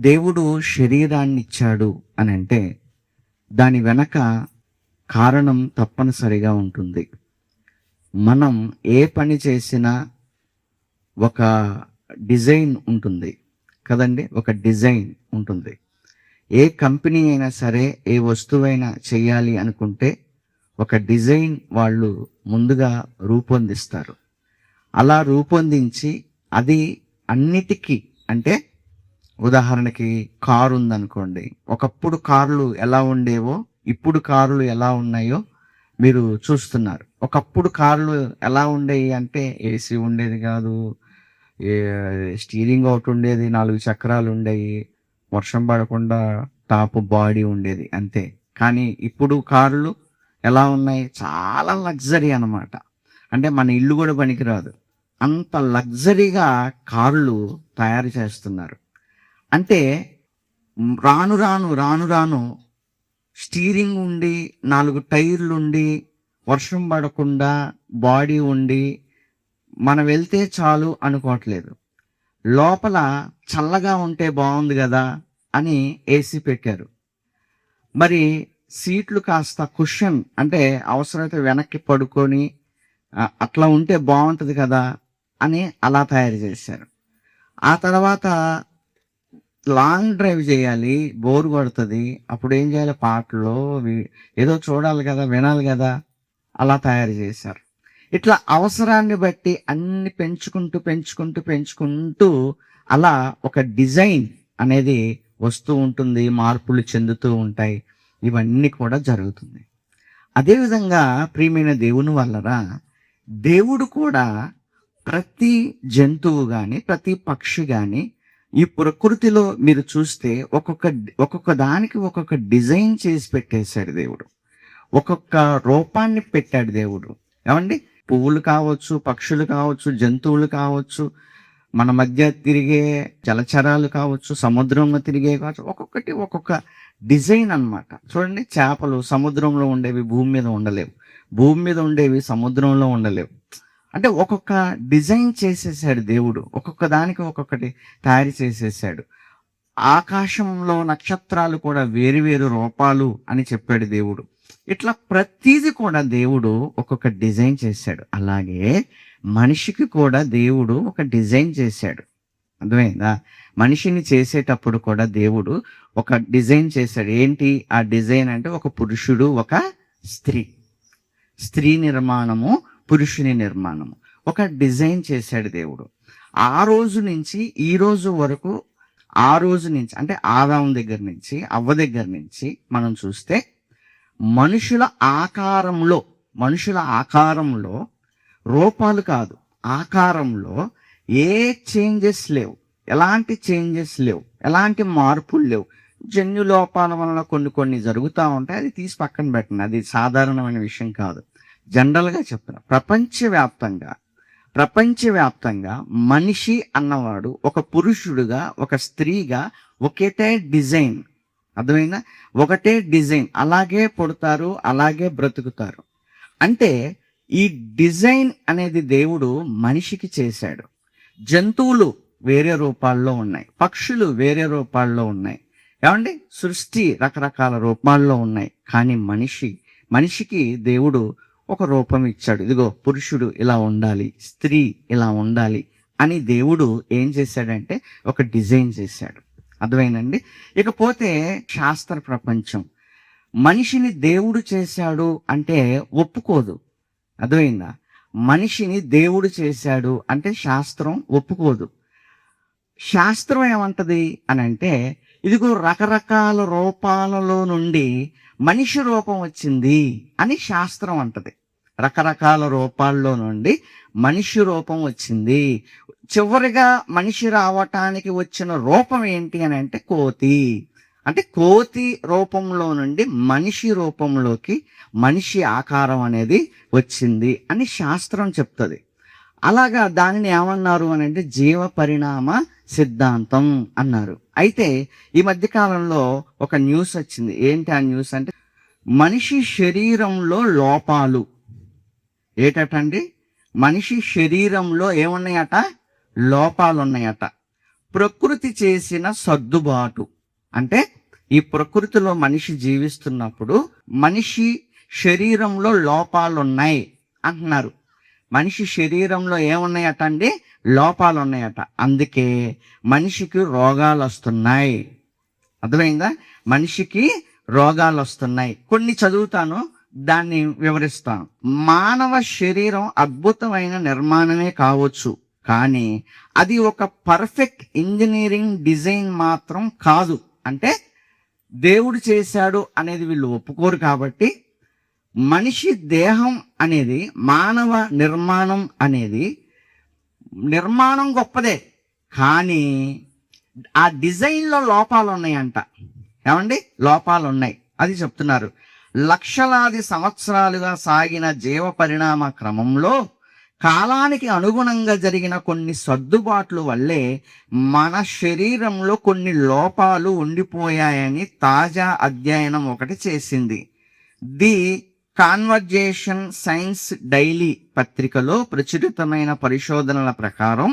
దేవుడు శరీరాన్ని ఇచ్చాడు అని అంటే దాని వెనక కారణం తప్పనిసరిగా ఉంటుంది. మనం ఏ పని చేసినా ఒక డిజైన్ ఉంటుంది కదండి, ఒక డిజైన్ ఉంటుంది. ఏ కంపెనీ అయినా సరే, ఏ వస్తువైనా చేయాలి అనుకుంటే ఒక డిజైన్ వాళ్ళు ముందుగా రూపొందిస్తారు. అలా రూపొందించి అది అన్నిటికీ, అంటే ఉదాహరణకి కారు ఉందనుకోండి, ఒకప్పుడు కార్లు ఎలా ఉండేవో ఇప్పుడు కార్లు ఎలా ఉన్నాయో మీరు చూస్తున్నారు. ఒకప్పుడు కార్లు ఎలా ఉండేవి అంటే ఏసీ ఉండేది కాదు, ఏ స్టీరింగ్ ఒకటి ఉండేది, 4 చక్రాలు ఉండేవి, వర్షం పడకుండా టాప్ బాడీ ఉండేది అంతే. కానీ ఇప్పుడు కార్లు ఎలా ఉన్నాయి, చాలా లగ్జరీ అన్నమాట. అంటే మన ఇల్లు కూడా పనికిరాదు, అంత లగ్జరీగా కార్లు తయారు చేస్తున్నారు. అంటే రాను రాను రాను రాను స్టీరింగ్ ఉండి, 4 టైర్లు ఉండి, వర్షం పడకుండా బాడీ ఉండి మనం వెళ్తే చాలు అనుకోవట్లేదు. లోపల చల్లగా ఉంటే బాగుంది కదా అని ఏసీ పెట్టారు. మరి సీట్లు కాస్త కుషన్, అంటే అవసరమైతే వెనక్కి పడుకొని అట్లా ఉంటే బాగుంటుంది కదా అని అలా తయారు చేశారు. ఆ తర్వాత లాంగ్ డ్రైవ్ చేయాలి, బోర్ కొడుతుంది, అప్పుడు ఏం చేయాలి, పాటలు ఏదో చూడాలి కదా, వినాలి కదా, అలా తయారు చేశారు. ఇట్లా అవసరాన్ని బట్టి అన్ని పెంచుకుంటూ పెంచుకుంటూ పెంచుకుంటూ అలా ఒక డిజైన్ అనేది వస్తూ ఉంటుంది, మార్పులు చెందుతూ ఉంటాయి. ఇవన్నీ కూడా జరుగుతుంది. అదేవిధంగా ప్రియమైన దేవుని వల్లరా, దేవుడు కూడా ప్రతి జంతువు కానీ ప్రతి పక్షి కానీ ఈ ప్రకృతిలో మీరు చూస్తే ఒక్కొక్క దానికి ఒక్కొక్క డిజైన్ చేసి పెట్టేశాడు దేవుడు. ఒక్కొక్క రూపాన్ని పెట్టాడు దేవుడు. ఏమండి, పువ్వులు కావచ్చు, పక్షులు కావచ్చు, జంతువులు కావచ్చు, మన మధ్య తిరిగే జలచరాలు కావచ్చు, సముద్రంలో తిరిగే కావచ్చు, ఒక్కొక్కటి ఒక్కొక్క డిజైన్ అన్నమాట. చూడండి, చేపలు సముద్రంలో ఉండేవి భూమి మీద ఉండలేవు, భూమి మీద ఉండేవి సముద్రంలో ఉండలేవు. అంటే ఒక్కొక్క డిజైన్ చేసేసాడు దేవుడు, ఒక్కొక్క దానికి ఒక్కొక్కటి తయారు చేసేసాడు. ఆకాశంలో నక్షత్రాలు కూడా వేరు వేరు రూపాలు అని చెప్పాడు దేవుడు. ఇట్లా ప్రతిదీ కూడా దేవుడు ఒక్కొక్క డిజైన్ చేశాడు. అలాగే మనిషికి కూడా దేవుడు ఒక డిజైన్ చేశాడు. అర్థమైందా? మనిషిని చేసేటప్పుడు కూడా దేవుడు ఒక డిజైన్ చేశాడు. ఏంటి ఆ డిజైన్ అంటే, ఒక పురుషుడు, ఒక స్త్రీ, స్త్రీ నిర్మాణము, పురుషుని నిర్మాణము, ఒక డిజైన్ చేశాడు దేవుడు. ఆ రోజు నుంచి ఈ రోజు వరకు, ఆ రోజు నుంచి అంటే ఆదాము దగ్గర నుంచి అవ్వ దగ్గర నుంచి మనం చూస్తే మనుషుల ఆకారంలో రూపాలు కాదు, ఆకారంలో ఏ చేంజెస్ లేవు, ఎలాంటి చేంజెస్ లేవు, ఎలాంటి మార్పులు లేవు. జన్యు లోపాల వలన కొన్ని జరుగుతూ ఉంటాయి, అది తీసి పక్కన పెట్టండి, అది సాధారణమైన విషయం కాదు. జనరల్గా చెప్తున్నా, ప్రపంచవ్యాప్తంగా మనిషి అన్నవాడు ఒక పురుషుడుగా, ఒక స్త్రీగా ఒకటే డిజైన్. అర్థమైందా? ఒకటే డిజైన్, అలాగే పుడతారు, అలాగే బ్రతుకుతారు. అంటే ఈ డిజైన్ అనేది దేవుడు మనిషికి చేశాడు. జంతువులు వేరే రూపాల్లో ఉన్నాయి, పక్షులు వేరే రూపాల్లో ఉన్నాయి, ఏమండి, సృష్టి రకరకాల రూపాల్లో ఉన్నాయి. కానీ మనిషికి దేవుడు ఒక రూపం ఇచ్చాడు. ఇదిగో పురుషుడు ఇలా ఉండాలి, స్త్రీ ఇలా ఉండాలి అని దేవుడు ఏం చేశాడంటే ఒక డిజైన్ చేశాడు. అర్థమైందండి? ఇకపోతే శాస్త్ర ప్రపంచం మనిషిని దేవుడు చేశాడు అంటే ఒప్పుకోదు. అర్థమైందా? మనిషిని దేవుడు చేశాడు అంటే శాస్త్రం ఒప్పుకోదు. శాస్త్రం ఏమంటది అని అంటే, ఇదిగో రకరకాల రూపాలలో నుండి మనిషి రూపం వచ్చింది అని శాస్త్రం అంటది. రకరకాల రూపాల్లో నుండి మనిషి రూపం వచ్చింది. చివరిగా మనిషి రావటానికి వచ్చిన రూపం ఏంటి అని అంటే కోతి. అంటే కోతి రూపంలో నుండి మనిషి రూపంలోకి మనిషి ఆకారం అనేది వచ్చింది అని శాస్త్రం చెప్తుంది. అలాగా దానిని ఏమన్నారు అని అంటే జీవ పరిణామ సిద్ధాంతం అన్నారు. అయితే ఈ మధ్య కాలంలో ఒక న్యూస్ వచ్చింది. ఏంటి ఆ న్యూస్ అంటే, మనిషి శరీరంలో లోపాలు. ఏటండి? మనిషి శరీరంలో ఏమున్నాయట? లోపాలు ఉన్నాయట. ప్రకృతి చేసిన సర్దుబాటు. అంటే ఈ ప్రకృతిలో మనిషి జీవిస్తున్నప్పుడు మనిషి శరీరంలో లోపాలు ఉన్నాయి అంటున్నారు. మనిషి శరీరంలో ఏమున్నాయట అండి? లోపాలు ఉన్నాయట. అందుకే మనిషికి రోగాలు వస్తున్నాయి. అర్థమైందా? మనిషికి రోగాలు వస్తున్నాయి. కొన్ని చదువుతాను, దాన్ని వివరిస్తాను. మానవ శరీరం అద్భుతమైన నిర్మాణమే కావచ్చు, కానీ అది ఒక పర్ఫెక్ట్ ఇంజనీరింగ్ డిజైన్ మాత్రం కాదు. అంటే దేవుడు చేశాడు అనేది వీళ్ళు ఒప్పుకోరు. కాబట్టి మనిషి దేహం అనేది, మానవ నిర్మాణం అనేది నిర్మాణం గొప్పదే, కానీ ఆ డిజైన్లో లోపాలు ఉన్నాయంట. ఏమండి? లోపాలు ఉన్నాయి. అది చెప్తున్నారు. లక్షలాది సంవత్సరాలుగా సాగిన జీవ పరిణామ క్రమంలో కాలానికి అనుగుణంగా జరిగిన కొన్ని సర్దుబాట్లు వల్లే మన శరీరంలో కొన్ని లోపాలు ఉండిపోయాయని తాజా అధ్యయనం ఒకటి చేసింది. ది కాన్వర్జేషన్ సైన్స్ డైలీ పత్రికలో ప్రచురితమైన పరిశోధనల ప్రకారం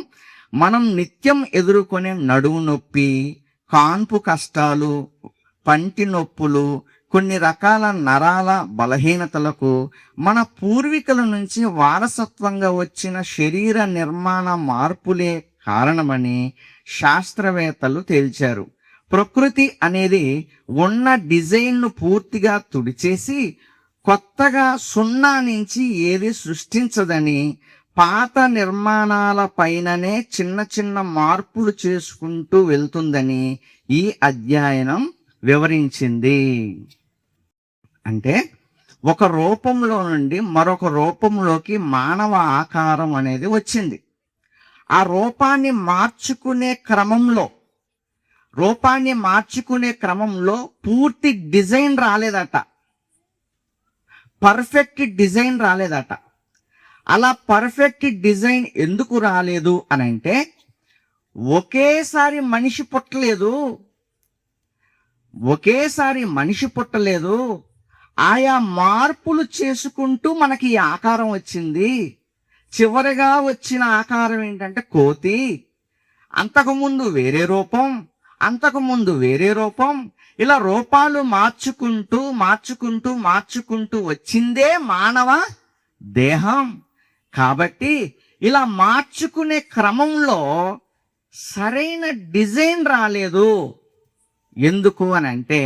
మనం నిత్యం ఎదుర్కొనే నడుము నొప్పి, కాన్పు కష్టాలు, పంటి నొప్పులు, కొన్ని రకాల నరాల బలహీనతలకు మన పూర్వీకుల నుంచి వారసత్వంగా వచ్చిన శరీర నిర్మాణ మార్పులే కారణమని శాస్త్రవేత్తలు తేల్చారు. ప్రకృతి అనేది ఉన్న డిజైన్ను పూర్తిగా తుడిచేసి కొత్తగా సున్నా నుంచి ఏది సృష్టించదని, పాత నిర్మాణాల పైననే చిన్న చిన్న మార్పులు చేసుకుంటూ వెళ్తుందని ఈ అధ్యయనం వివరించింది. అంటే ఒక రూపంలో నుండి మరొక రూపంలోకి మానవ ఆకారం అనేది వచ్చింది. ఆ రూపాన్ని మార్చుకునే క్రమంలో పూర్తి డిజైన్ రాలేదట, పర్ఫెక్ట్ డిజైన్ రాలేదట. అలా పర్ఫెక్ట్ డిజైన్ ఎందుకు రాలేదు అని అంటే, ఒకేసారి మనిషి పుట్టలేదు, ఆయా మార్పులు చేసుకుంటూ మనకి ఈ ఆకారం వచ్చింది. చివరిగా వచ్చిన ఆకారం ఏంటంటే కోతి. అంతకుముందు వేరే రూపం, అంతకుముందు వేరే రూపం, ఇలా రూపాలు మార్చుకుంటూ వచ్చిందే మానవ దేహం. కాబట్టి ఇలా మార్చుకునే క్రమంలో సరైన డిజైన్ రాలేదు. ఎందుకు అని అంటే,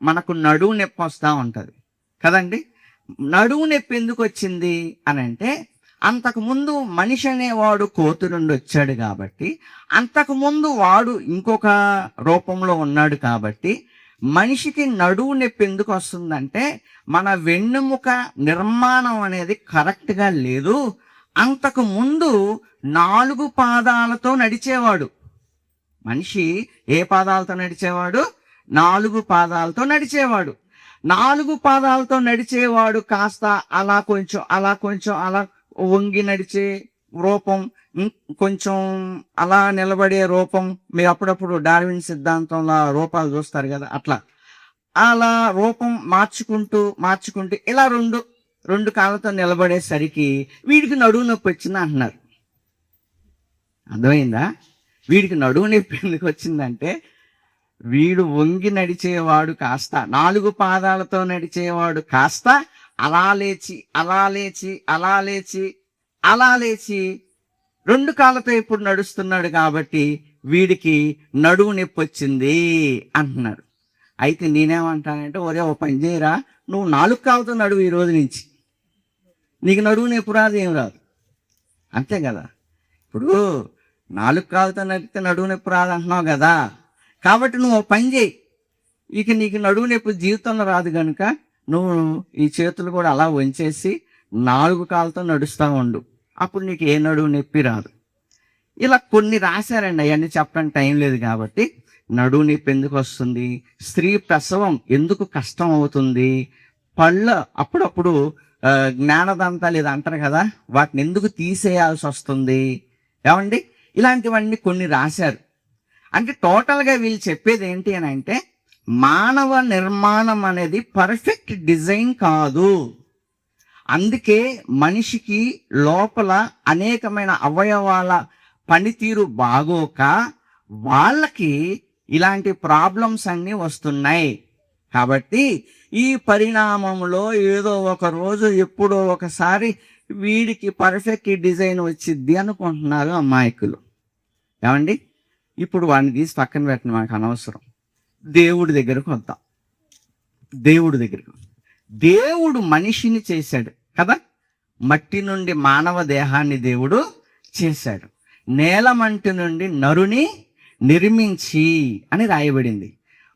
మనకు నడువు నొప్పి వస్తూ ఉంటుంది కదండి. నడువు నొప్పి ఎందుకు వచ్చింది అని అంటే, అంతకుముందు మనిషి అనేవాడు కోతి నుండి వచ్చాడు కాబట్టి, అంతకుముందు వాడు ఇంకొక రూపంలో ఉన్నాడు కాబట్టి, మనిషికి నడువు నొప్పి ఎందుకు వస్తుందంటే, మన వెన్నుముక నిర్మాణం అనేది కరెక్ట్గా లేదు. అంతకు ముందు 4 పాదాలతో నడిచేవాడు మనిషి. ఏ పాదాలతో నడిచేవాడు? 4 పాదాలతో నడిచేవాడు. 4 పాదాలతో నడిచేవాడు కాస్త అలా కొంచెం అలా వంగి నడిచే రూపం, కొంచెం అలా నిలబడే రూపం. మీరు అప్పుడప్పుడు డార్విన్ సిద్ధాంతంలో రూపాలు చూస్తారు కదా, అలా రూపం మార్చుకుంటూ ఇలా రెండు కాళ్ళతో నిలబడేసరికి వీడికి నడువు నొప్పి వచ్చింది అంటున్నారు. అర్థమైందా? వీడికి నడువు నొప్పి ఎందుకు వచ్చిందంటే, వీడు వంగి నడిచేవాడు కాస్త, 4 పాదాలతో నడిచేవాడు కాస్త అలా లేచి 2 కాళ్ళతో ఇప్పుడు నడుస్తున్నాడు కాబట్టి వీడికి నడువు నొప్పి వచ్చింది అంటున్నాడు. అయితే నేనేమంటానంటే, ఒరే ఓ పని చేయరా, నువ్వు 4 కాళ్ళతో నడువు ఈ రోజు నుంచి, నీకు నడువు నొప్పి రాదు, ఏం రాదు. అంతే కదా. ఇప్పుడు 4 కాళ్ళతో నడితే నడువు నొప్పి రాదు అంటున్నావు కదా, కాబట్టి నువ్వు పని చేయి. ఇక నీకు నడువు నొప్పి జీవితంలో రాదు కనుక నువ్వు ఈ చేతులు కూడా అలా వంచేసి 4 కాళ్ళతో నడుస్తూ ఉండు, అప్పుడు నీకు ఏ నడువు నొప్పి రాదు. ఇలా కొన్ని రాశారండి, అవన్నీ చెప్పడానికి టైం లేదు కాబట్టి. నడువు నొప్పి ఎందుకు వస్తుంది, స్త్రీ ప్రసవం ఎందుకు కష్టం అవుతుంది, అప్పుడప్పుడు జ్ఞానదంతాలు ఇది అంటారు కదా, వాటిని ఎందుకు తీసేయాల్సి వస్తుంది, ఏమండి, ఇలాంటివన్నీ కొన్ని రాశారు. అంటే టోటల్గా వీళ్ళు చెప్పేది ఏంటి అని అంటే, మానవ నిర్మాణం అనేది పర్ఫెక్ట్ డిజైన్ కాదు. అందుకే మనిషికి లోపల అనేకమైన అవయవాల పనితీరు బాగోక వాళ్ళకి ఇలాంటి ప్రాబ్లమ్స్ అన్నీ వస్తున్నాయి. కాబట్టి ఈ పరిణామంలో ఏదో ఒక రోజు ఎప్పుడో ఒకసారి వీడికి పర్ఫెక్ట్ డిజైన్ వచ్చిద్ది అనుకుంటున్నారు అమాయకులు. ఏమండి, ఇప్పుడు వాడిని తీసి పక్కన పెట్టిన మనకు అనవసరం. దేవుడి దగ్గరకు వద్దాం. దేవుడు మనిషిని చేశాడు కదా, మట్టి నుండి మానవ దేహాన్ని దేవుడు చేశాడు. నేలమంటి నుండి నరుని నిర్మించి అని రాయబడింది.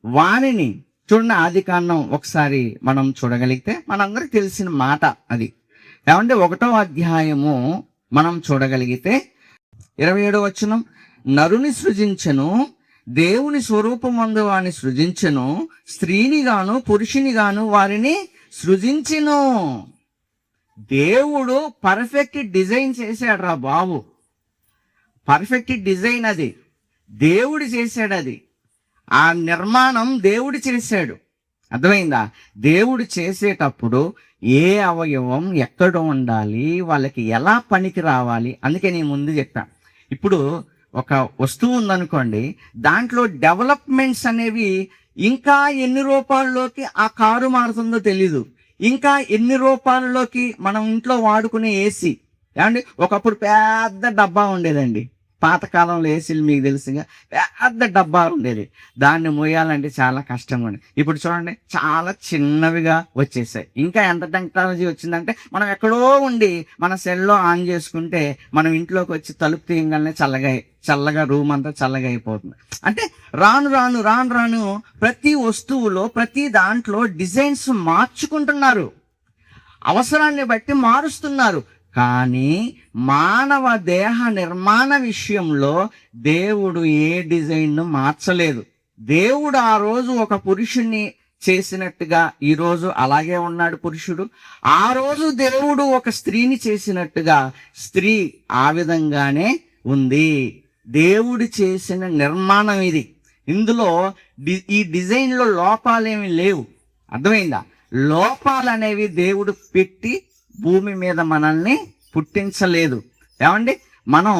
వానిని చూడండి, ఆదికాండం ఒకసారి మనం చూడగలిగితే మనందరికి తెలిసిన మాట అది. ఏమంటే 1వ అధ్యాయము మనం చూడగలిగితే 27వ వచనం, నరుని సృజించెను, దేవుని స్వరూపమందు వారిని సృజించెను, స్త్రీని గాను పురుషుని గాను వారిని సృజించెను. దేవుడు పర్ఫెక్ట్ డిజైన్ చేశాడు రా బాబు. పర్ఫెక్ట్ డిజైన్ అది దేవుడు చేశాడు. అది ఆ నిర్మాణం దేవుడు చేశాడు. అర్థమైందా? దేవుడు చేసేటప్పుడు ఏ అవయవం ఎక్కడ ఉండాలి, వాళ్ళకి ఎలా పనికి రావాలి, అందుకే నేను ముందు చెప్పాను. ఇప్పుడు ఒక వస్తువు ఉందనుకోండి, దాంట్లో డెవలప్మెంట్స్ అనేవి ఇంకా ఎన్ని రూపాయల్లోకి ఆ కారు మారుతుందో తెలీదు. ఇంకా ఎన్ని రూపాయల్లోకి మనం ఇంట్లో వాడుకునే ఏసీ. ఏమండి, ఒకప్పుడు పెద్ద డబ్బా ఉండేదండి. పాతకాలంలో ఏసీలు మీకు తెలుసుగా, పెద్ద డబ్బా ఉండేది. దాన్ని మోయాలంటే చాలా కష్టంగా ఉండేది. ఇప్పుడు చూడండి, చాలా చిన్నవిగా వచ్చేసాయి. ఇంకా ఎంత టెక్నాలజీ వచ్చిందంటే, మనం ఎక్కడో ఉండి మన సెల్లో ఆన్ చేసుకుంటే మనం ఇంట్లోకి వచ్చి తలుపు తీయగానే చల్లగా రూమ్ అంతా చల్లగా అయిపోతుంది. అంటే రాను రాను ప్రతి వస్తువులో ప్రతి దాంట్లో డిజైన్స్ మార్చుకుంటున్నారు, అవసరాన్ని బట్టి మారుస్తున్నారు. కానీ మానవ దేహ నిర్మాణ విషయంలో దేవుడు ఏ డిజైన్ను మార్చలేదు. దేవుడు ఆ రోజు ఒక పురుషుణ్ణి చేసినట్టుగా ఈరోజు అలాగే ఉన్నాడు పురుషుడు. ఆ రోజు దేవుడు ఒక స్త్రీని చేసినట్టుగా స్త్రీ ఆ విధంగానే ఉంది. దేవుడు చేసిన నిర్మాణం ఇది. ఇందులో ఈ డిజైన్లో లోపాలేమి లేవు. అర్థమైందా? లోపాలు అనేవి దేవుడు పెట్టి భూమి మీద మనల్ని పుట్టించలేదు. ఏమండి, మనం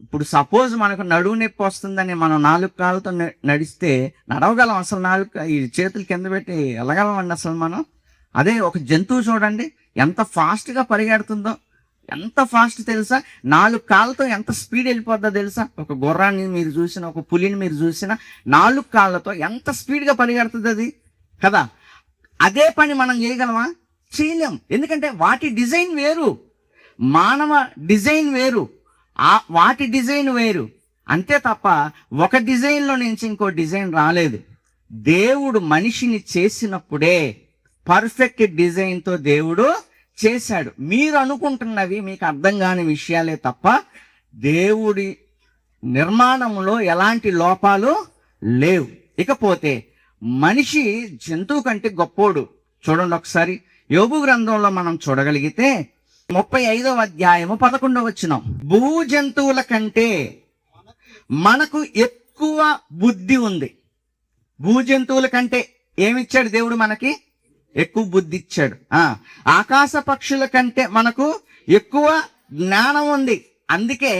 ఇప్పుడు సపోజ్ మనకు నడువు నొప్పి వస్తుందని మనం 4 కాళ్ళతో నడిస్తే నడవగలం? అసలు ఈ చేతులు కింద పెట్టి వెళ్ళగలమండి అసలు మనం? అదే ఒక జంతువు చూడండి ఎంత ఫాస్ట్గా పరిగెడుతుందో. ఎంత ఫాస్ట్ తెలుసా? 4 కాళ్ళతో ఎంత స్పీడ్ వెళ్ళిపోద్దో తెలుసా? ఒక గుర్రాన్ని మీరు చూసిన, ఒక పులిని మీరు చూసిన, 4 కాళ్ళతో ఎంత స్పీడ్గా పరిగెడుతుంది అది కదా. అదే పని మనం చేయగలమా? చేయలేం. ఎందుకంటే వాటి డిజైన్ వేరు, మానవ డిజైన్ వేరు, వాటి డిజైన్ వేరు. అంతే తప్ప ఒక డిజైన్లో నుంచి ఇంకో డిజైన్ రాలేదు. దేవుడు మనిషిని చేసినప్పుడే పర్ఫెక్ట్ డిజైన్తో దేవుడు చేశాడు. మీరు అనుకుంటున్నవి మీకు అర్థం కాని విషయాలే తప్ప దేవుడి నిర్మాణంలో ఎలాంటి లోపాలు లేవు. ఇకపోతే మనిషి జంతువు కంటే గొప్పోడు. చూడండి ఒకసారి యోబు గ్రంథంలో మనం చూడగలిగితే 35వ అధ్యాయము 11వ వచనం, భూ జంతువుల కంటే మనకు ఎక్కువ బుద్ధి ఉంది. భూ జంతువుల కంటే ఏమిచ్చాడు దేవుడు? మనకి ఎక్కువ బుద్ధి ఇచ్చాడు. ఆకాశ పక్షుల కంటే మనకు ఎక్కువ జ్ఞానం ఉంది. అందుకే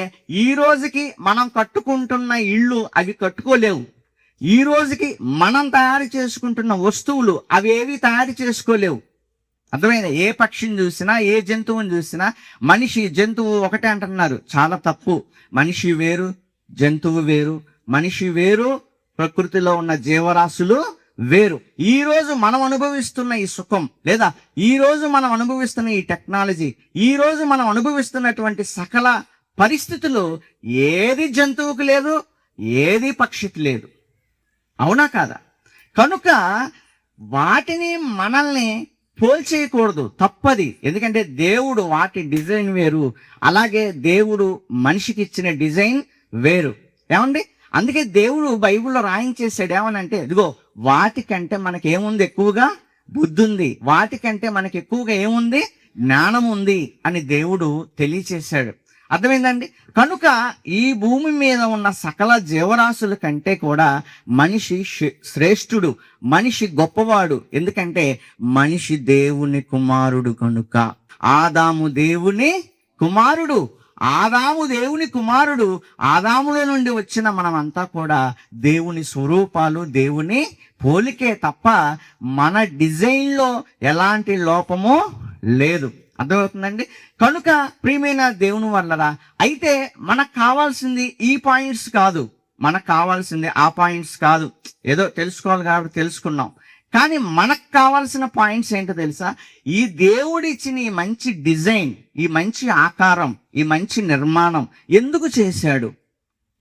ఈ రోజుకి మనం కట్టుకుంటున్న ఇళ్ళు అవి కట్టుకోలేవు. ఈ రోజుకి మనం తయారు చేసుకుంటున్న వస్తువులు అవి ఏవి తయారు చేసుకోలేవు. అర్థమైందా? ఏ పక్షిని చూసినా, ఏ జంతువుని చూసినా మనిషి జంతువు ఒకటే అంటున్నారు. చాలా తప్పు. మనిషి వేరు, జంతువు వేరు. మనిషి వేరు, ప్రకృతిలో ఉన్న జీవరాశులు వేరు. ఈ రోజు మనం అనుభవిస్తున్న ఈ సుఖం, లేదా ఈ రోజు మనం అనుభవిస్తున్న ఈ టెక్నాలజీ, ఈ రోజు మనం అనుభవిస్తున్నటువంటి సకల పరిస్థితులు ఏది జంతువుకు లేదు, ఏది పక్షికి లేదు. అవునా కాదా? కనుక వాటిని మనల్ని పోల్చేయకూడదు, తప్పది. ఎందుకంటే దేవుడు వాటి డిజైన్ వేరు, అలాగే దేవుడు మనిషికి ఇచ్చిన డిజైన్ వేరు. ఏమండి, అందుకే దేవుడు బైబిల్లో రాయించేసాడు ఏమనంటే, ఇదిగో వాటికంటే మనకేముంది? ఎక్కువగా బుద్ధి ఉంది. వాటికంటే మనకి ఎక్కువగా ఏముంది? జ్ఞానం ఉంది అని దేవుడు తెలియచేశాడు. అర్థమైందండి? కనుక ఈ భూమి మీద ఉన్న సకల జీవరాశుల కంటే కూడా మనిషి శ్రేష్ఠుడు, మనిషి గొప్పవాడు. ఎందుకంటే మనిషి దేవుని కుమారుడు కనుక. ఆదాము దేవుని కుమారుడు, ఆదాము దేవుని కుమారుడు. ఆదాములో నుండి వచ్చిన మనమంతా కూడా దేవుని స్వరూపాలు, దేవుని పోలికే తప్ప మన డిజైన్లో ఎలాంటి లోపము లేదు. అర్థమవుతుందండి? కనుక ప్రియమైన దేవుని వల్లరా, అయితే మనకు కావాల్సింది ఈ పాయింట్స్ కాదు, మనకు కావాల్సింది ఆ పాయింట్స్ కాదు. ఏదో తెలుసుకోవాలి కాబట్టి తెలుసుకున్నాం, కానీ మనకు కావాల్సిన పాయింట్స్ ఏంటో తెలుసా? ఈ దేవుడిచ్చిన ఈ మంచి డిజైన్, ఈ మంచి ఆకారం, ఈ మంచి నిర్మాణం ఎందుకు చేశాడు?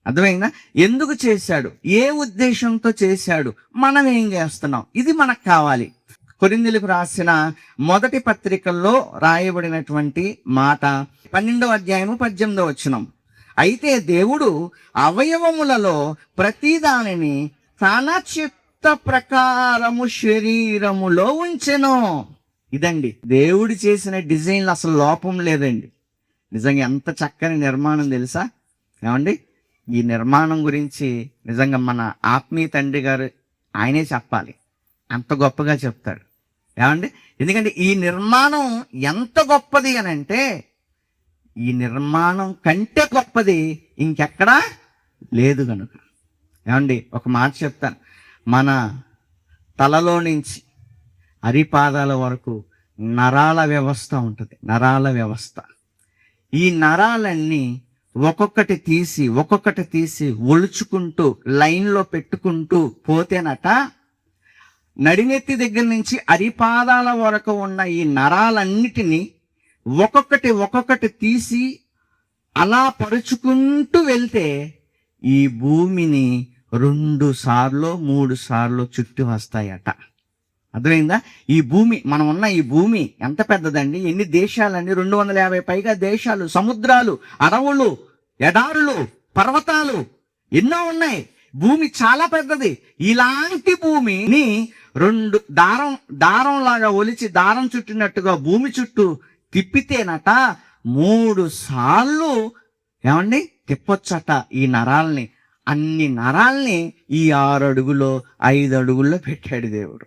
అర్థమైందా? ఎందుకు చేశాడు? ఏ ఉద్దేశంతో చేశాడు? మనం ఏం చేస్తున్నాం? ఇది మనకు కావాలి. కొరింథీయులకు రాసిన మొదటి పత్రికల్లో రాయబడినటువంటి మాట 12వ అధ్యాయము 18వ వచనం. అయితే దేవుడు అవయవములలో ప్రతి దానిని తన చిత్త ప్రకారము శరీరములో ఉంచెను. ఇదండి దేవుడు చేసిన డిజైన్లు, అసలు లోపం లేదండి. నిజంగా ఎంత చక్కని నిర్మాణం తెలుసా ఏమండి? ఈ నిర్మాణం గురించి నిజంగా మన ఆత్మీయ తండ్రి గారు ఆయనే చెప్పాలి, అంత గొప్పగా చెప్తాడు ఏమండి. ఎందుకంటే ఈ నిర్మాణం ఎంత గొప్పది అని అంటే, ఈ నిర్మాణం కంటే గొప్పది ఇంకెక్కడా లేదు కనుక. ఏమండి, ఒక మాట చెప్తాను. మన తలలో నుంచి అరిపాదాల వరకు నరాల వ్యవస్థ ఉంటుంది, నరాల వ్యవస్థ. ఈ నరాలన్నీ ఒక్కొక్కటి తీసి ఒలుచుకుంటూ లైన్లో పెట్టుకుంటూ పోతేనట, నడినెత్తి దగ్గర నుంచి అరిపాదాల వరకు ఉన్న ఈ నరాలన్నిటినీ ఒక్కొక్కటి తీసి అలా పరుచుకుంటూ వెళ్తే ఈ భూమిని 2 సార్లు 3 సార్లు చుట్టి వస్తాయట. అర్థమైందా? ఈ భూమి, మనం ఉన్న ఈ భూమి ఎంత పెద్దదండి? ఎన్ని దేశాలండి? 250 పైగా దేశాలు, సముద్రాలు, అడవులు, ఎడారులు, పర్వతాలు ఎన్నో ఉన్నాయి. భూమి చాలా పెద్దది. ఇలాంటి భూమిని 2 దారం లాగా ఒలిచి దారం చుట్టినట్టుగా భూమి చుట్టూ తిప్పితేనట 3 సార్లు ఏమండి తిప్పొచ్చట ఈ నరాల్ని. అన్ని నరాల్ని ఈ 6 అడుగులో 5 అడుగుల్లో పెట్టాడు దేవుడు.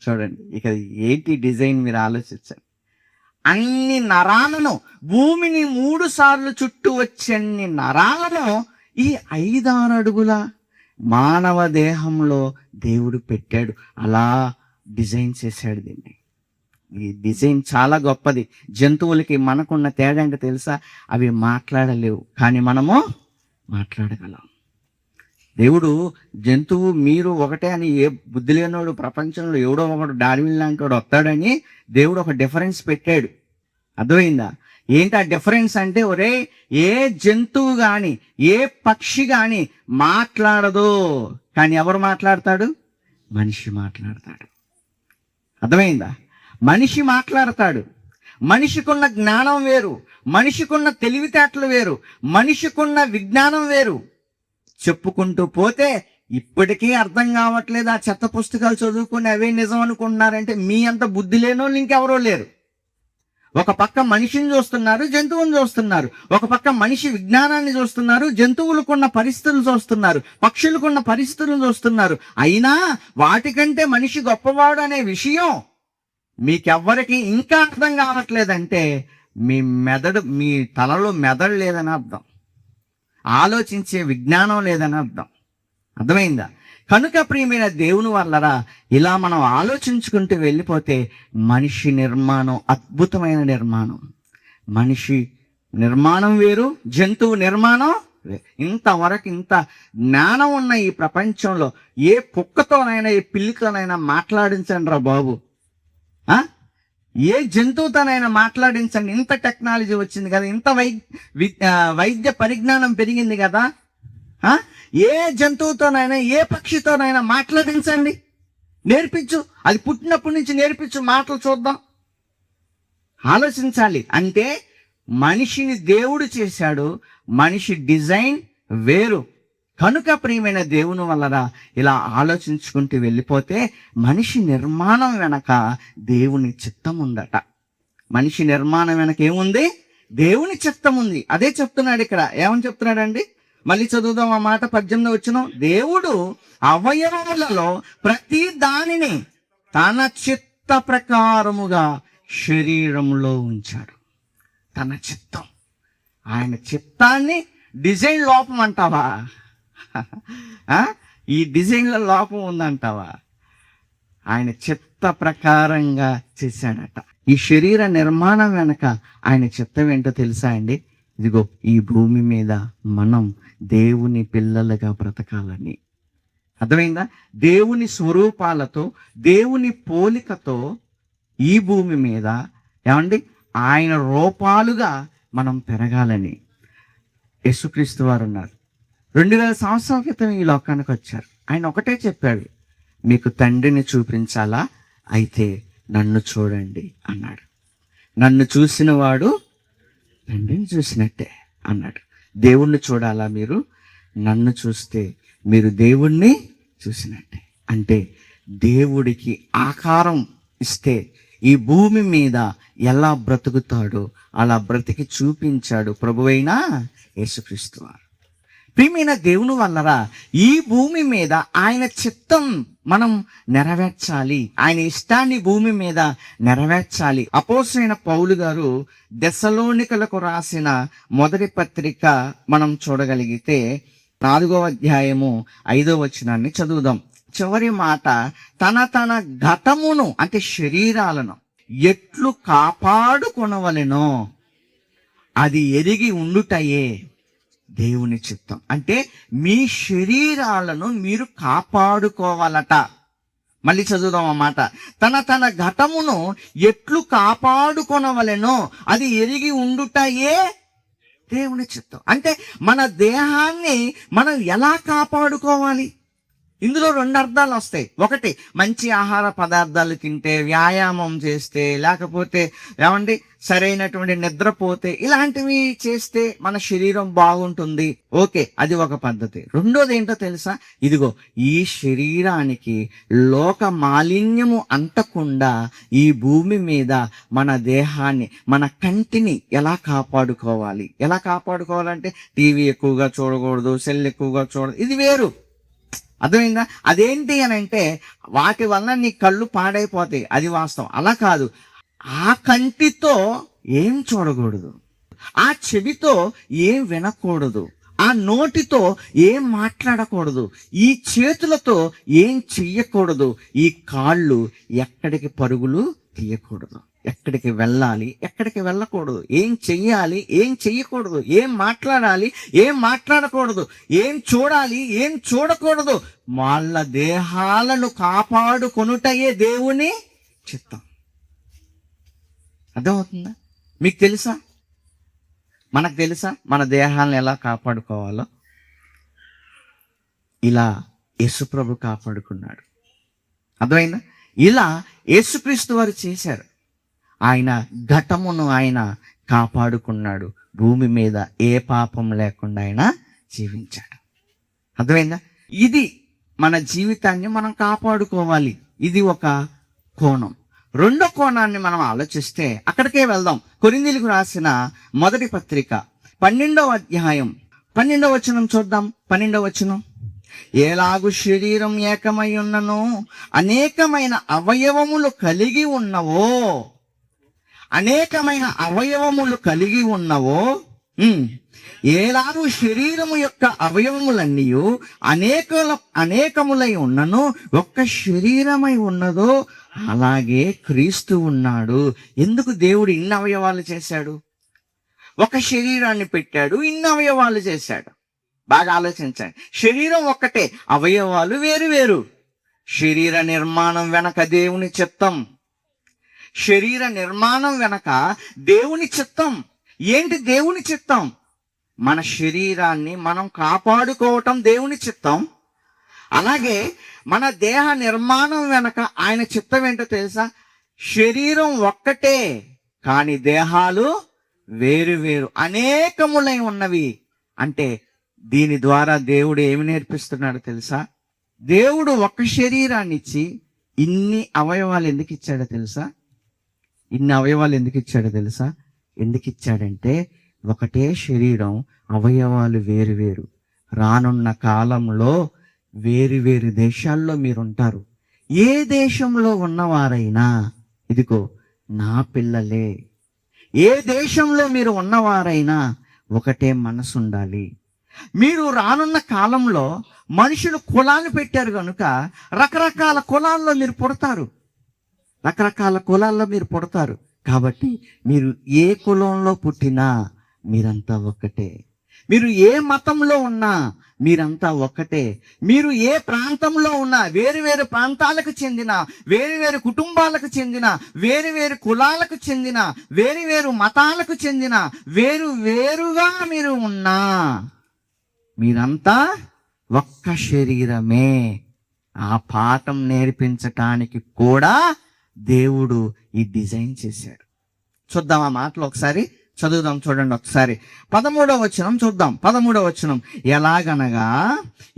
చూడండి, ఇక ఏంటి డిజైన్ మీరు ఆలోచించండి. అన్ని నరాలను, భూమిని 3 సార్లు చుట్టూ వచ్చే నరాలను ఈ 5-6 అడుగుల మానవ దేహంలో దేవుడు పెట్టాడు. అలా డిజైన్ చేశాడు దీన్ని. ఈ డిజైన్ చాలా గొప్పది. జంతువులకి మనకున్న తేడా అంటే తెలుసా? అవి మాట్లాడలేవు, కానీ మనము మాట్లాడగలం. దేవుడు జంతువు మీరు ఒకటే అని, ఏ బుద్ధి లేనోడు ప్రపంచంలో ఎవడో ఒకడు డార్విన్ లాంటి వాడు వస్తాడని దేవుడు ఒక డిఫరెన్స్ పెట్టాడు. అర్థమైందా? ఏంటి ఆ డిఫరెన్స్ అంటే, ఒరే ఏ జంతువు కానీ ఏ పక్షి కానీ మాట్లాడదు, కానీ ఎవరు మాట్లాడతాడు? మనిషి మాట్లాడతాడు. అర్థమైందా? మనిషి మాట్లాడతాడు. మనిషికున్న జ్ఞానం వేరు, మనిషికున్న తెలివితేటలు వేరు, మనిషికున్న విజ్ఞానం వేరు. చెప్పుకుంటూ పోతే ఇప్పటికీ అర్థం కావట్లేదు. ఆ చెత్త పుస్తకాలు చదువుకుని అవే నిజం అనుకుంటున్నారంటే మీ అంత బుద్ధి లేనోళ్ళు ఇంకెవరో లేరు. ఒక పక్క మనిషిని చూస్తున్నారు, జంతువుని చూస్తున్నారు. ఒక పక్క మనిషి విజ్ఞానాన్ని చూస్తున్నారు, జంతువులకున్న పరిస్థితులు చూస్తున్నారు, పక్షులకున్న పరిస్థితులను చూస్తున్నారు. అయినా వాటికంటే మనిషి గొప్పవాడు అనే విషయం మీకెవ్వరికి ఇంకా అర్థం కావట్లేదంటే మీ తలలో మెదడు లేదని అర్థం, ఆలోచించే విజ్ఞానం లేదని అర్థం. అర్థమైందా? కనుక ప్రియమైన దేవుని వల్లరా, ఇలా మనం ఆలోచించుకుంటూ వెళ్ళిపోతే మనిషి నిర్మాణం అద్భుతమైన నిర్మాణం. మనిషి నిర్మాణం వేరు, జంతువు నిర్మాణం వేరు. ఇంతవరకు ఇంత జ్ఞానం ఉన్న ఈ ప్రపంచంలో ఏ కుక్కతోనైనా ఏ పిల్లితోనైనా మాట్లాడించండి రా బాబు, ఏ జంతువుతోనైనా మాట్లాడించండి. ఇంత టెక్నాలజీ వచ్చింది కదా, ఇంత వైద్య పరిజ్ఞానం పెరిగింది కదా. ఏ జంతువుతోనైనా ఏ పక్షితోనైనా మాట్లాడించండి, నేర్పించు. అది పుట్టినప్పటి నుంచి నేర్పించు, మాటలు చూద్దాం. ఆలోచించాలి. అంటే మనిషిని దేవుడు చేశాడు, మనిషి డిజైన్ వేరు. కనుక ప్రియమైన దేవుని వలన ఇలా ఆలోచించుకుంటూ వెళ్ళిపోతే మనిషి నిర్మాణం వెనక దేవుని చిత్తం ఉందట. మనిషి నిర్మాణం వెనక ఏముంది? దేవుని చిత్తం ఉంది. అదే చెప్తున్నాడు ఇక్కడ. ఏమని చెప్తున్నాడండి? మళ్ళీ చదువుదాం ఆ మాట. 18వ వచనం. దేవుడు అవయవములలో ప్రతి దానిని తన చిత్త ప్రకారముగా శరీరములో ఉంచాడు. తన చిత్తం, ఆయన చిత్తాన్ని డిజైన్ లోపం అంటావా? ఈ డిజైన్ల లోపం ఉందంటావా? ఆయన చిత్త ప్రకారంగా చేశాడట. ఈ శరీర నిర్మాణం వెనక ఆయన చిత్తం ఏంటో తెలుసా అండి? ఇదిగో ఈ భూమి మీద మనం దేవుని పిల్లలుగా బ్రతకాలని. అర్థమైందా? దేవుని స్వరూపాలతో, దేవుని పోలికతో ఈ భూమి మీద ఏమండి ఆయన రూపాలుగా మనం పెరగాలని యేసుక్రీస్తు వారు ఉన్నారు. 2000 సంవత్సరాల క్రితం ఈ లోకానికి వచ్చారు. ఆయన ఒకటే చెప్పాడు, మీకు తండ్రిని చూపించాలా? అయితే నన్ను చూడండి అన్నాడు. నన్ను చూసిన వాడు తండ్రిని చూసినట్టే అన్నాడు. దేవుణ్ణి చూడాలా మీరు? నన్ను చూస్తే మీరు దేవుణ్ణి చూసినట్టే. అంటే దేవుడికి ఆకారం ఇస్తే ఈ భూమి మీద ఎలా బ్రతుకుతాడో అలా బ్రతికి చూపించాడు ప్రభువైన యేసుక్రీస్తు వారు. ప్రియమైన దేవుని వల్లరా ఈ భూమి మీద ఆయన చిత్తం మనం నెరవేర్చాలి. ఆయన ఇష్టాన్ని భూమి మీద నెరవేర్చాలి. అపోస్తలుడైన పౌలు గారు దెస్సలోనికలకు రాసిన మొదటి పత్రిక మనం చూడగలిగితే 4వ అధ్యాయము 5వ వచనాన్ని చదువుదాం. చివరి మాట, తన ఘటమును అంటే శరీరాలను ఎట్లు కాపాడుకొనవలెనో అది ఎరిగి ఉండుటయే దేవుని చిత్తం. అంటే మీ శరీరాలను మీరు కాపాడుకోవాలట. మళ్ళీ చదువుదాం ఆ మాట. తన ఘటమును ఎట్లు కాపాడుకొనవలెనో అది ఎరిగి ఉండుటయే దేవుని చిత్తం. అంటే మన దేహాన్ని మనం ఎలా కాపాడుకోవాలి? ఇందులో 2 అర్థాలు వస్తాయి. ఒకటి, మంచి ఆహార పదార్థాలు తింటే, వ్యాయామం చేస్తే, లేకపోతే ఏమండి సరైనటువంటి నిద్రపోతే, ఇలాంటివి చేస్తే మన శరీరం బాగుంటుంది. ఓకే, అది ఒక పద్ధతి. రెండోది ఏంటో తెలుసా? ఇదిగో ఈ శరీరానికి లోక మాలిన్యము అంటకుండా ఈ భూమి మీద మన దేహాన్ని, మన కంటిని ఎలా కాపాడుకోవాలి? ఎలా కాపాడుకోవాలంటే టీవీ ఎక్కువగా చూడకూడదు, సెల్ ఎక్కువగా చూడదు, ఇది వేరు. అర్థమైందా? అదేంటి అని అంటే వాటి వల్ల నీ కళ్ళు పాడైపోతాయి, అది వాస్తవం. అలా కాదు, ఆ కంటితో ఏం చూడకూడదు, ఆ చెవితో ఏం వినకూడదు, ఆ నోటితో ఏం మాట్లాడకూడదు, ఈ చేతులతో ఏం చెయ్యకూడదు, ఈ కాళ్ళు ఎక్కడికి పరుగులు తీయకూడదు, ఎక్కడికి వెళ్ళాలి, ఎక్కడికి వెళ్ళకూడదు, ఏం చెయ్యాలి, ఏం చెయ్యకూడదు, ఏం మాట్లాడాలి, ఏం మాట్లాడకూడదు, ఏం చూడాలి, ఏం చూడకూడదు. వాళ్ళ దేహాలను కాపాడుకొనుటయే దేవుని చిత్తం. అర్థమవుతుందా? మీకు తెలుసా? మనకు తెలుసా మన దేహాలను ఎలా కాపాడుకోవాలో? ఇలా యేసుప్రభు కాపాడుకున్నాడు. అర్థమైందా? ఇలా యేసుక్రీస్తు వారు చేశారు. ఆయన ఘటమును ఆయన కాపాడుకున్నాడు. భూమి మీద ఏ పాపం లేకుండా ఆయన జీవించాడు. అర్థమైందా? ఇది మన జీవితాన్ని మనం కాపాడుకోవాలి. ఇది ఒక కోణం. రెండో కోణాన్ని మనం ఆలోచిస్తే అక్కడికే వెళ్దాం. కొరింథీయులకు రాసిన మొదటి పత్రిక 12వ అధ్యాయం 12వ వచనం చూద్దాం. 12వ వచనం, ఎలాగు శరీరం ఏకమై ఉన్ననో అనేకమైన అవయవములు కలిగి ఉన్నవో, అనేకమైన అవయవములు కలిగి ఉన్నవో, ఏలాగు శరీరము యొక్క అవయవములన్నీ అనేకములై ఉన్నను ఒక్క శరీరమై ఉన్నదో అలాగే క్రీస్తు ఉన్నాడు. ఎందుకు దేవుడు ఇన్ని అవయవాలు చేశాడు? ఒక శరీరాన్ని పెట్టాడు, ఇన్ని అవయవాలు చేశాడు. బాగా ఆలోచించండి. శరీరం ఒక్కటే, అవయవాలు వేరు వేరు. శరీర నిర్మాణం వెనక దేవుని చిత్తం. శరీర నిర్మాణం వెనక దేవుని చిత్తం. ఏంటి దేవుని చిత్తం? మన శరీరాన్ని మనం కాపాడుకోవటం దేవుని చిత్తం. అలాగే మన దేహ నిర్మాణం వెనక ఆయన చిత్తం ఏంటో తెలుసా? శరీరం ఒక్కటే కానీ దేహాలు వేరు వేరు, అనేకములై ఉన్నవి. అంటే దీని ద్వారా దేవుడు ఏమి నేర్పిస్తున్నాడో తెలుసా? దేవుడు ఒక శరీరాన్ని ఇచ్చి ఇన్ని అవయవాలు ఎందుకు ఇచ్చాడో తెలుసా? ఇన్ని అవయవాలు ఎందుకు ఇచ్చాడో తెలుసా? ఎందుకు ఇచ్చాడంటే ఒకటే శరీరం, అవయవాలు వేరు వేరు. రానున్న కాలంలో వేరు వేరు దేశాల్లో మీరుంటారు. ఏ దేశంలో ఉన్నవారైనా ఇదిగో నా పిల్లలే. ఏ దేశంలో మీరు ఉన్నవారైనా ఒకటే మనసు ఉండాలి. మీరు రానున్న కాలంలో మనుషులు కులాలు పెట్టారు కనుక రకరకాల కులాల్లో మీరు పుడతారు. రకరకాల కులాల్లో మీరు పుడతారు. కాబట్టి మీరు ఏ కులంలో పుట్టినా మీరంతా ఒక్కటే. మీరు ఏ మతంలో ఉన్నా మీరంతా ఒక్కటే. మీరు ఏ ప్రాంతంలో ఉన్నా, వేరు వేరు ప్రాంతాలకు చెందిన, వేరు వేరు కుటుంబాలకు చెందిన, వేరు వేరు కులాలకు చెందిన, వేరు వేరు మతాలకు చెందిన, వేరు వేరుగా మీరు ఉన్నా మీరంతా ఒక్క శరీరమే. ఆ పాఠం నేర్పించటానికి కూడా దేవుడు ఈ డిజైన్ చేశాడు. చూద్దాం ఆ మాటలు ఒకసారి చదువుదాం. చూడండి ఒకసారి 13వ వచనం చూద్దాం. 13వ వచనం, ఎలాగనగా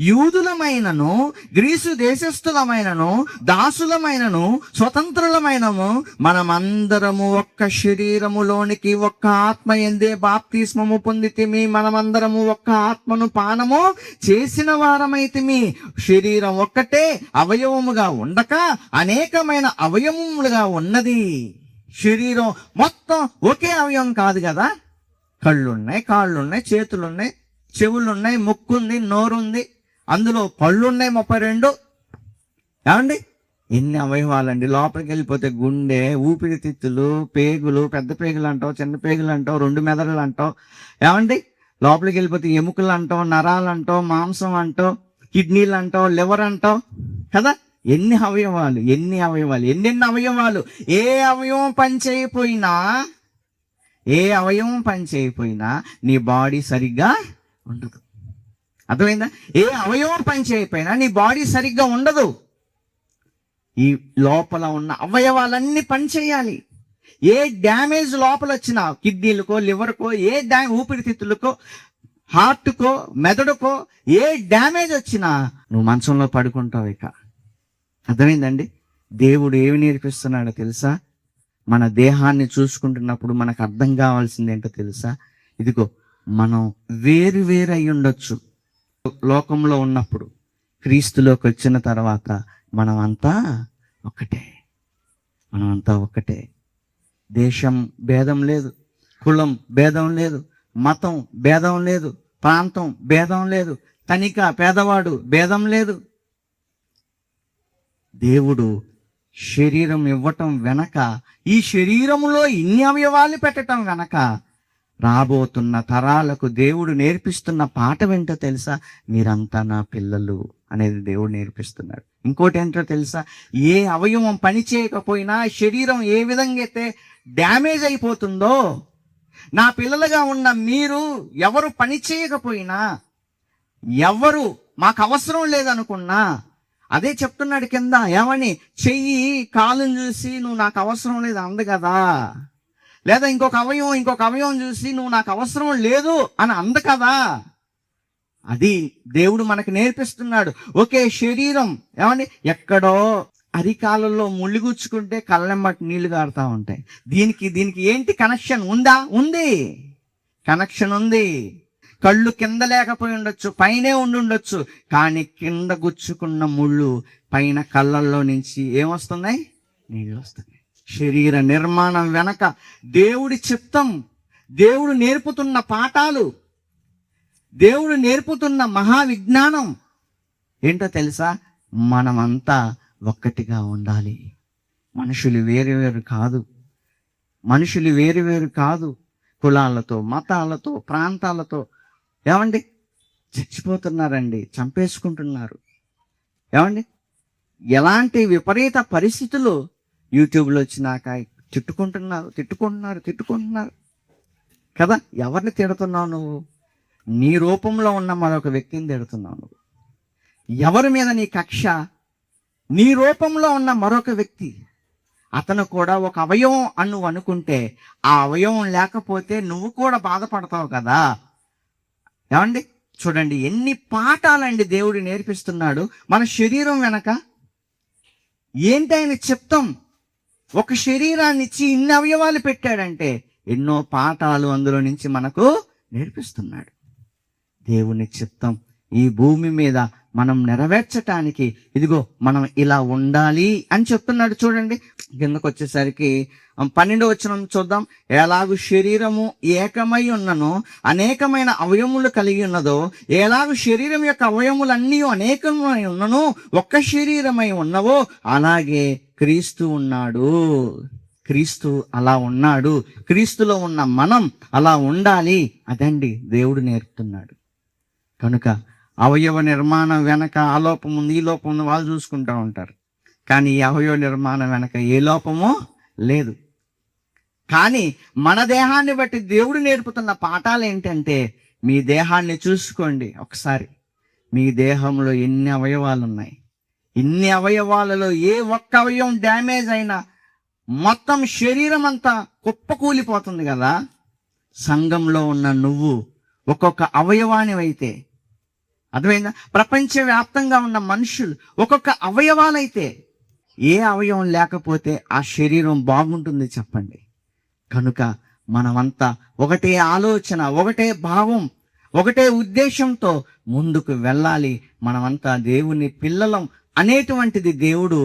యూదులమైనను గ్రీసు దేశస్థులమైనను దాసులమైనను స్వతంత్రులమైనను మనమందరము ఒక్క శరీరములోనికి ఒక్క ఆత్మ ఎందే బాప్తిస్మము పొందితిమి. మనమందరము ఒక్క ఆత్మను పానము చేసిన వారమైతిమి. శరీరం ఒక్కటే అవయవముగా ఉండక అనేకమైన అవయవములుగా ఉన్నది. శరీరం మొత్తం ఒకే అవయవం కాదు కదా. కళ్ళున్నాయి, కాళ్ళున్నాయి, చేతులున్నాయి, చెవులున్నాయి, ముక్కుంది, నోరుంది, అందులో పళ్ళున్నాయి 32. ఏమండి ఎన్ని అవయవాలండి. లోపలికి వెళ్ళిపోతే గుండె, ఊపిరితిత్తులు, పేగులు, పెద్ద పేగులు అంటావు, చిన్న పేగులు అంటావు, 2 మెదడులు అంటావు. ఏమండి లోపలికి వెళ్ళిపోతే ఎముకలు అంటావు, నరాలు అంటావు, మాంసం అంటావు, కిడ్నీలు అంటావు, లివర్ అంటావు కదా. ఎన్ని అవయవాలు, ఎన్ని అవయవాలు, ఎన్నెన్ని అవయవాలు. ఏ అవయవం పని చేయకపోయినా నీ బాడీ సరిగ్గా ఉండదు. అర్థమైందా? ఏ అవయవం పని చేయకపోయినా నీ బాడీ సరిగ్గా ఉండదు. ఈ లోపల ఉన్న అవయవాలన్నీ పని చేయాలి. ఏ డ్యామేజ్ లోపల వచ్చినా, కిడ్నీలకో, లివర్కో, ఊపిరితిత్తులకో, హార్ట్కో, మెదడుకో ఏ డ్యామేజ్ వచ్చినా నువ్వు మంచంలో పడుకుంటావు. ఇక అర్థమైందండి? దేవుడు ఏమి నేర్పిస్తున్నాడో తెలుసా? మన దేహాన్ని చూసుకుంటున్నప్పుడు మనకు అర్థం కావాల్సింది ఏంటో తెలుసా? ఇదిగో మనం వేరు వేరు అయి ఉండొచ్చు లోకంలో ఉన్నప్పుడు. క్రీస్తులోకి వచ్చిన తర్వాత మనమంతా ఒక్కటే. మనమంతా ఒక్కటే. దేశం భేదం లేదు, కులం భేదం లేదు, మతం భేదం లేదు, ప్రాంతం భేదం లేదు, ధనిక పేదవాడు భేదం లేదు. దేవుడు శరీరం ఇవ్వటం వెనక, ఈ శరీరములో ఇన్ని అవయవాలు పెట్టడం వెనక రాబోతున్న తరాలకు దేవుడు నేర్పిస్తున్న పాఠం ఏంటో తెలుసా? మీరంతా నా పిల్లలు అనేది దేవుడు నేర్పిస్తున్నాడు. ఇంకోటి ఏంటో తెలుసా? ఏ అవయవం పని చేయకపోయినా శరీరం ఏ విధంగా అయితే డ్యామేజ్ అయిపోతుందో, నా పిల్లలుగా ఉన్న మీరు ఎవరు పని చేయకపోయినా, ఎవరు మాకు అవసరం లేదనుకున్నా, అదే చెప్తున్నాడు కింద. ఏమని? చెయ్యి కాలుని చూసి నువ్వు నాకు అవసరం లేదు అంది కదా, లేదా ఇంకొక అవయవం చూసి నువ్వు నాకు అవసరం లేదు అని అంది కదా. అది దేవుడు మనకు నేర్పిస్తున్నాడు. ఒకే శరీరం. ఏమని? ఎక్కడో అరికాలలో ముళ్ళుగుచ్చుకుంటే కళ్ళెమ్మటి నీళ్లు గారుతా ఉంటాయి. దీనికి ఏంటి కనెక్షన్ ఉందా? ఉంది, కనెక్షన్ ఉంది. కళ్ళు కింద లేకపోయి ఉండొచ్చు, పైనే ఉండొచ్చు, కానీ కింద గుచ్చుకున్న ముళ్ళు పైన కళ్ళల్లో నుంచి ఏమొస్తున్నాయి? నీళ్ళు వస్తున్నాయి. శరీర నిర్మాణం వెనక దేవుడి చిత్తం, దేవుడు నేర్పుతున్న పాఠాలు, దేవుడు నేర్పుతున్న మహావిజ్ఞానం ఏంటో తెలుసా? మనమంతా ఒక్కటిగా ఉండాలి. మనుషులు వేరు వేరు కాదు. మనుషులు వేరు వేరు కాదు. కులాలతో, మతాలతో, ప్రాంతాలతో ఏమండి చచ్చిపోతున్నారండి, చంపేసుకుంటున్నారు. ఏమండి ఎలాంటి విపరీత పరిస్థితులు యూట్యూబ్లో వచ్చినాక తిట్టుకుంటున్నారు కదా. ఎవరిని తిడుతున్నావు నువ్వు? నీ రూపంలో ఉన్న మరొక వ్యక్తిని తిడుతున్నావు నువ్వు. ఎవరి మీద నీ కక్ష? నీ రూపంలో ఉన్న మరొక వ్యక్తి. అతను కూడా ఒక అవయవం అని నువ్వు అనుకుంటే, ఆ అవయవం లేకపోతే నువ్వు కూడా బాధపడతావు కదా. ఏమండి చూడండి ఎన్ని పాఠాలండి దేవుడు నేర్పిస్తున్నాడు. మన శరీరం వెనక ఏంటి ఆయన చిత్తం? ఒక శరీరాన్ని ఇచ్చి ఇన్ని అవయవాలు పెట్టాడంటే ఎన్నో పాఠాలు అందులో నుంచి మనకు నేర్పిస్తున్నాడు. దేవుని చిత్తం ఈ భూమి మీద మనం నెరవేర్చటానికి ఇదిగో మనం ఇలా ఉండాలి అని చెప్తున్నాడు. చూడండి కిందకు వచ్చేసరికి 12వ వచనం చూద్దాం. ఎలాగు శరీరము ఏకమై ఉన్ననో అనేకమైన అవయములు కలిగి ఉన్నదో, ఎలాగు శరీరం యొక్క అవయములన్నీ అనేకమై ఉన్ననో ఒక్క శరీరమై ఉన్నవో, అలాగే క్రీస్తు ఉన్నాడు. క్రీస్తు అలా ఉన్నాడు. క్రీస్తులో ఉన్న మనం అలా ఉండాలి. అదండి దేవుడు నేర్పుతున్నాడు. కనుక అవయవ నిర్మాణం వెనక ఆ లోపం ఉంది, ఈ లోపం ఉంది, వాళ్ళు చూసుకుంటూ ఉంటారు. కానీ ఈ అవయవ నిర్మాణం వెనక ఏ లోపమో లేదు. కానీ మన దేహాన్ని బట్టి దేవుడు నేర్పుతున్న పాఠాలు ఏంటంటే, మీ దేహాన్ని చూసుకోండి ఒకసారి. మీ దేహంలో ఎన్ని అవయవాలు ఉన్నాయి. ఇన్ని అవయవాలలో ఏ ఒక్క అవయవం డ్యామేజ్ అయినా మొత్తం శరీరం అంతా కుప్పకూలిపోతుంది కదా. సంఘంలో ఉన్న నువ్వు ఒక్కొక్క అవయవాని అయితే, అర్థమైందా? ప్రపంచవ్యాప్తంగా ఉన్న మనుషులు ఒక్కొక్క అవయవాలైతే ఏ అవయవం లేకపోతే ఆ శరీరం బాగుంటుంది చెప్పండి. కనుక మనమంతా ఒకటే ఆలోచన, ఒకటే భావం, ఒకటే ఉద్దేశంతో ముందుకు వెళ్ళాలి. మనమంతా దేవుని పిల్లలం అనేటువంటిది దేవుడు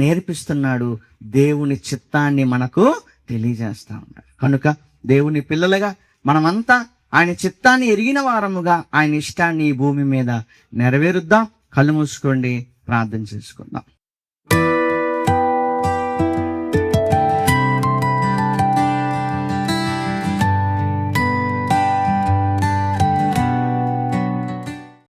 నేర్పిస్తున్నాడు. దేవుని చిత్తాన్ని మనకు తెలియజేస్తా ఉన్నాడు. కనుక దేవుని పిల్లలుగా మనమంతా ఆయన చిత్తాన్ని ఎరిగిన వారముగా ఆయన ఇష్టాన్ని ఈ భూమి మీద నెరవేరుద్దాం. కళ్ళు మూసుకోండి, ప్రార్థన చేసుకుందాం.